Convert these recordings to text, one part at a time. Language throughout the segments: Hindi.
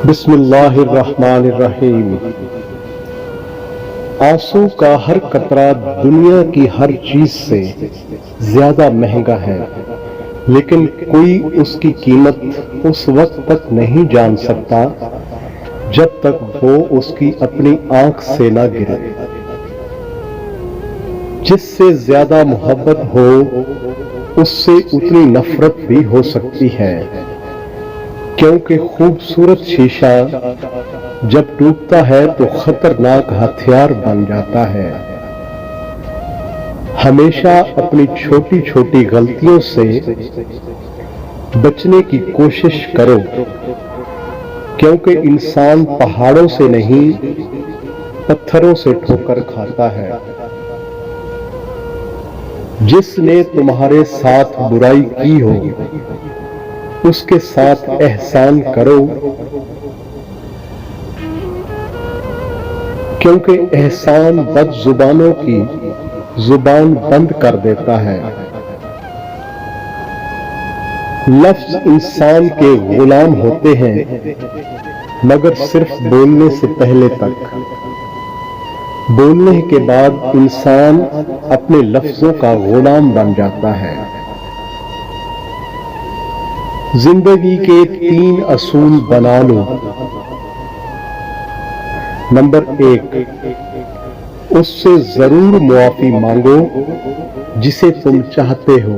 बिस्मिल्लाहिर्रहमानिर्रहीम। आंसू का हर कतरा दुनिया की हर चीज से ज्यादा महंगा है, लेकिन कोई उसकी कीमत उस वक्त तक नहीं जान सकता जब तक वो उसकी अपनी आंख से ना गिरे। जिससे ज्यादा मोहब्बत हो उससे उतनी नफरत भी हो सकती है, क्योंकि खूबसूरत शीशा जब टूटता है तो खतरनाक हथियार बन जाता है। हमेशा अपनी छोटी छोटी गलतियों से बचने की कोशिश करो, क्योंकि इंसान पहाड़ों से नहीं पत्थरों से ठोकर खाता है। जिसने तुम्हारे साथ बुराई की हो उसके साथ एहसान करो, क्योंकि एहसान बदजुबानों की जुबान बंद कर देता है। लफ्ज इंसान के गुलाम होते हैं, मगर सिर्फ बोलने से पहले तक। बोलने के बाद इंसान अपने लफ्जों का गुलाम बन जाता है। जिंदगी के 3 असूल बना लो। नंबर 1, उससे जरूर मुआफी मांगो जिसे तुम चाहते हो।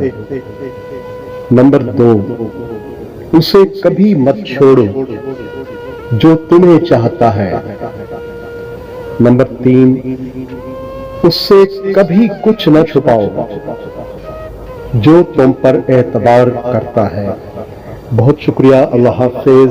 नंबर 2, उसे कभी मत छोड़ो जो तुम्हें चाहता है। नंबर 3, उससे कभी कुछ न छुपाओ जो तुम पर एतबार करता है। बहुत शुक्रिया। अल्लाह हाफिज।